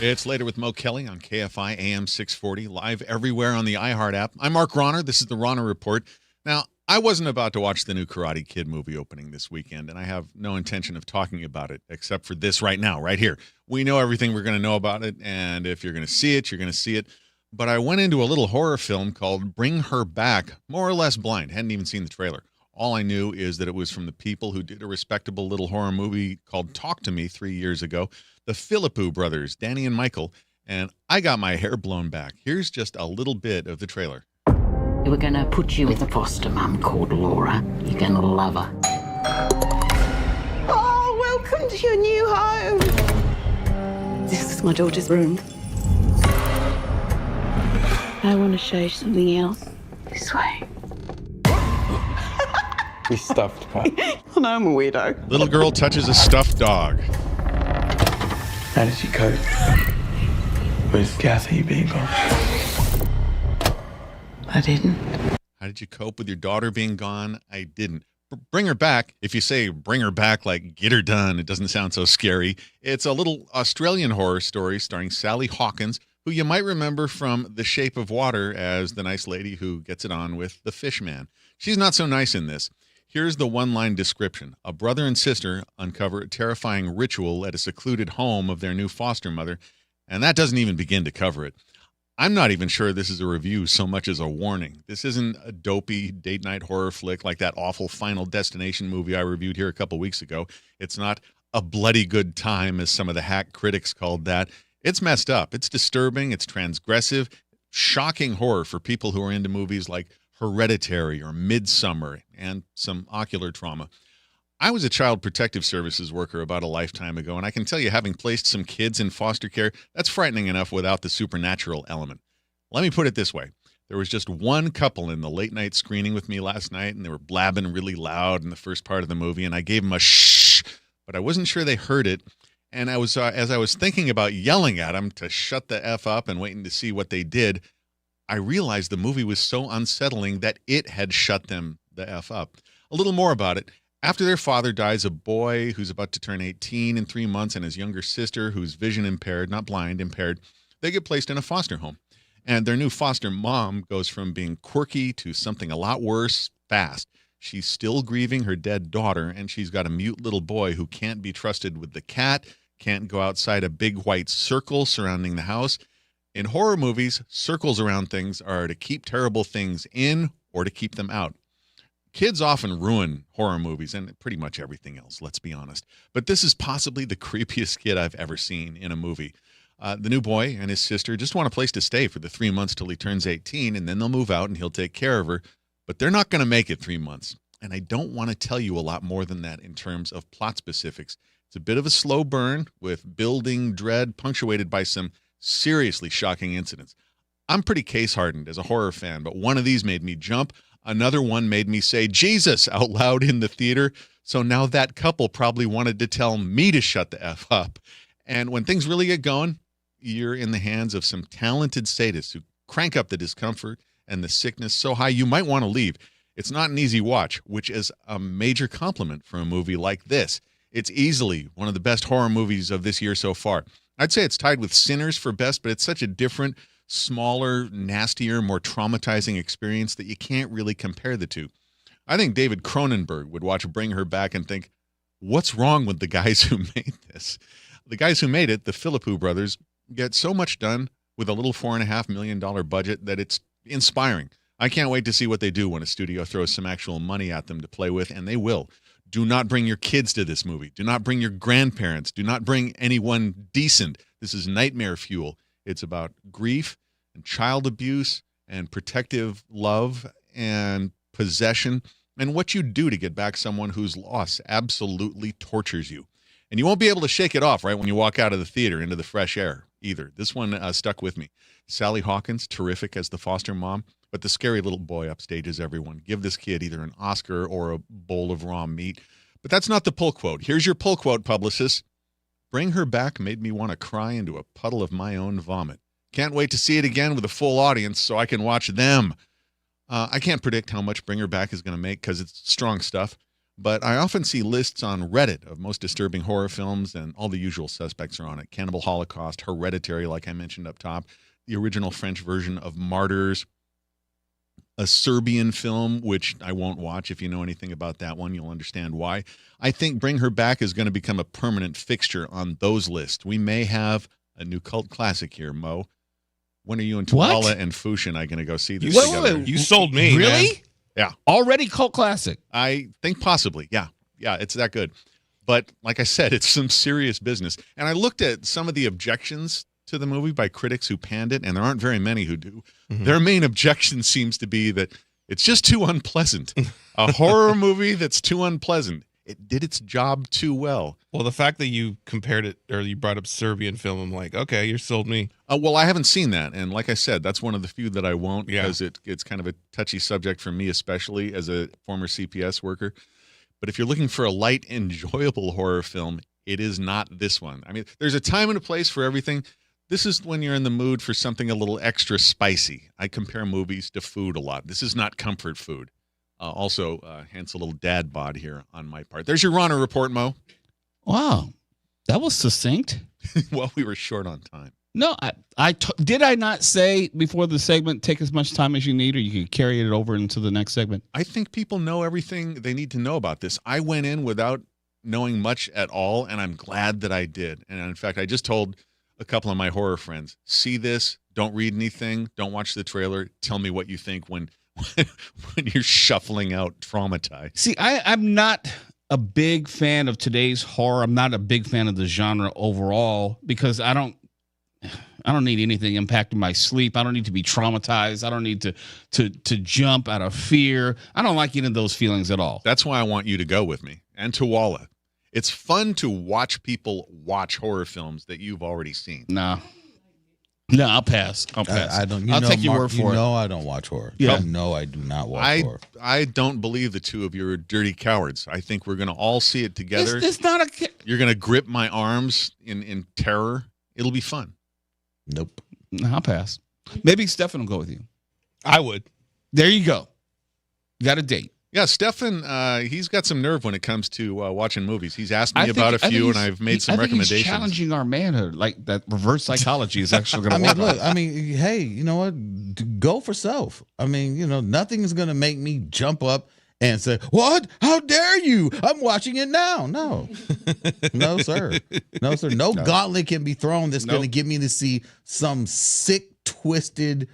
It's Later with Mo Kelly on KFI AM 640, live everywhere on the iHeart app. I'm Mark Rahner. This is the Rahner Report. Now, I wasn't about to watch the new Karate Kid movie opening this weekend, and I have no intention of talking about it except for this right now, right here. We know everything we're going to know about it, and if you're going to see it, you're going to see it. But I went into a little horror film called Bring Her Back, more or less blind. Hadn't even seen the trailer. All I knew is that it was from the people who did a respectable little horror movie called Talk to Me 3 years ago, the Philippou brothers, Danny and Michael, and I got my hair blown back. Here's just a little bit of the trailer. We're going to put you with a foster mum called Laura. You're going to love her. Oh, welcome to your new home. This is my daughter's room. I want to show you something else. This way. We stuffed Pat. I know I'm a weirdo. Little girl touches a stuffed dog. How did you cope with Kathy being gone? I didn't. How did you cope with your daughter being gone? I didn't. Bring her back. If you say bring her back like get her done, it doesn't sound so scary. It's a little Australian horror story starring Sally Hawkins, who you might remember from The Shape of Water as the nice lady who gets it on with the fish man. She's not so nice in this. Here's the one-line description. A brother and sister uncover a terrifying ritual at a secluded home of their new foster mother, and that doesn't even begin to cover it. I'm not even sure this is a review so much as a warning. This isn't a dopey date night horror flick like that awful Final Destination movie I reviewed here a couple weeks ago. It's not a bloody good time, as some of the hack critics called that. It's messed up. It's disturbing. It's transgressive. Shocking horror for people who are into movies like Hereditary or Midsommar and some ocular trauma. I was a child protective services worker about a lifetime ago, and I can tell you, having placed some kids in foster care, that's frightening enough without the supernatural element. Let me put it this way. There was just one couple in the late night screening with me last night, and they were blabbing really loud in the first part of the movie, and I gave them a shh, but I wasn't sure they heard it. And I was, as I was thinking about yelling at them to shut the F up and waiting to see what they did, I realized the movie was so unsettling that it had shut them the F up. A little more about it. After their father dies, a boy who's about to turn 18 in 3 months and his younger sister, who's vision impaired, not blind, impaired, they get placed in a foster home. And their new foster mom goes from being quirky to something a lot worse fast. She's still grieving her dead daughter, and she's got a mute little boy who can't be trusted with the cat, can't go outside a big white circle surrounding the house. In horror movies, circles around things are to keep terrible things in or to keep them out. Kids often ruin horror movies and pretty much everything else, let's be honest. But this is possibly the creepiest kid I've ever seen in a movie. The new boy and his sister just want a place to stay for the 3 months till he turns 18, and then they'll move out and he'll take care of her. But they're not going to make it 3 months. And I don't want to tell you a lot more than that in terms of plot specifics. It's a bit of a slow burn with building dread punctuated by some seriously shocking incidents. I'm pretty case-hardened as a horror fan, but one of these made me jump. Another one made me say Jesus out loud in the theater. So now that couple probably wanted to tell me to shut the F up. And when things really get going, you're in the hands of some talented sadists who crank up the discomfort and the sickness so high you might want to leave. It's not an easy watch, which is a major compliment for a movie like this. It's easily one of the best horror movies of this year so far. I'd say it's tied with Sinners for best, but it's such a different, smaller, nastier, more traumatizing experience that you can't really compare the two. I think David Cronenberg would watch Bring Her Back and think, what's wrong with the guys who made this? The guys who made it, the Philippou brothers, get so much done with a little $4.5 million budget that it's inspiring. I can't wait to see what they do when a studio throws some actual money at them to play with, and they will. Do not bring your kids to this movie. Do not bring your grandparents. Do not bring anyone decent. This is nightmare fuel. It's about grief and child abuse and protective love and possession and what you do to get back someone whose loss absolutely tortures you. And you won't be able to shake it off right when you walk out of the theater into the fresh air either. This one stuck with me. Sally Hawkins, terrific as the foster mom, but the scary little boy upstages everyone. Give this kid either an Oscar or a bowl of raw meat. But that's not the pull quote. Here's your pull quote, publicist. Bring Her Back made me want to cry into a puddle of my own vomit. Can't wait to see it again with a full audience so I can watch them. I can't predict how much Bring Her Back is going to make because it's strong stuff. but I often see lists on Reddit of most disturbing horror films, and all the usual suspects are on it. Cannibal Holocaust, Hereditary, like I mentioned up top, the original French version of Martyrs, a Serbian film, which I won't watch. If you know anything about that one, you'll understand why. I think Bring Her Back is going to become a permanent fixture on those lists. We may have a new cult classic here, Mo. When are you and Tuala and Fushun going to go see this together? You sold me, really? man. Yeah. Already cult classic. I think possibly. Yeah. Yeah, it's that good. But like I said, it's some serious business. And I looked at some of the objections to the movie by critics who panned it, and there aren't very many who do. Mm-hmm. Their main objection seems to be that it's just too unpleasant. A horror movie that's too unpleasant. It did its job too well. Well, the fact that you compared it, or you brought up Serbian film, I'm like, okay, you sold me. Well, I haven't seen that, and like I said, that's one of the few that I won't, because it's kind of a touchy subject for me, especially as a former CPS worker. But if you're looking for a light, enjoyable horror film, it is not this one. I mean, there's a time and a place for everything. This is when you're in the mood for something a little extra spicy. I compare movies to food a lot. This is not comfort food. Hence a little dad bod here on my part. There's your Rahner Report, Mo. Wow. That was succinct. Well, we were short on time. No, did I not say before the segment, take as much time as you need, or you could carry it over into the next segment? I think people know everything they need to know about this. I went in without knowing much at all, and I'm glad that I did. And in fact, I just told a couple of my horror friends, see this, don't read anything, don't watch the trailer, tell me what you think when you're shuffling out traumatized. See, I'm not a big fan of today's horror. I'm not a big fan of the genre overall, because I don't need anything impacting my sleep. I don't need to be traumatized. I don't need to jump out of fear. I don't like any of those feelings at all. That's why I want you to go with me, and Tuala. It's fun to watch people watch horror films that you've already seen. No, I'll pass. I don't. I'll take your word for it. No, I don't watch horror. Yeah. No, I do not watch horror. I don't believe the two of you are dirty cowards. I think we're going to all see it together. It's not a. You're going to grip my arms in terror. It'll be fun. Nope. No, I'll pass. Maybe Stefan will go with you. I would. There you go. You got a date. Yeah, Stefan, he's got some nerve when it comes to watching movies. He's asked me about a few, and I've made some recommendations. He's challenging our manhood. Like that reverse psychology is actually going to work. Look, hey, you know what? Go for self. Nothing is going to make me jump up and say, what? How dare you? I'm watching it now. No. No, sir. No, sir. No gauntlet can be thrown that's going to get me to see some sick, twisted,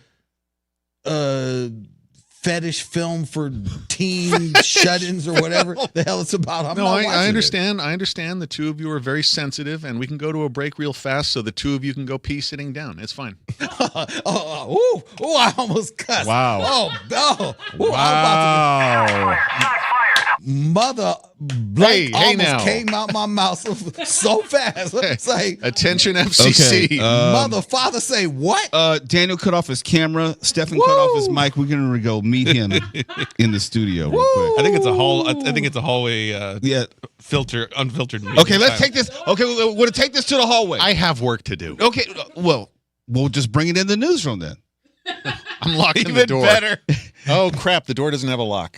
fetish film for teen shut-ins or whatever the hell it's about. I understand. I understand the two of you are very sensitive, and we can go to a break real fast so the two of you can go pee sitting down. It's fine. I almost cussed. Wow. Wow. Wow. Mother almost came out my mouth so fast. It's like, attention, FCC. Okay, mother, father, say what? Daniel cut off his camera. Stefan cut off his mic. We're gonna go meet him in the studio real quick. I think it's a hallway. Unfiltered. Okay, let's take this. Okay, we're gonna take this to the hallway. I have work to do. Okay, well, we'll just bring it in the newsroom then. I'm locking the door. Better. Oh crap! The door doesn't have a lock.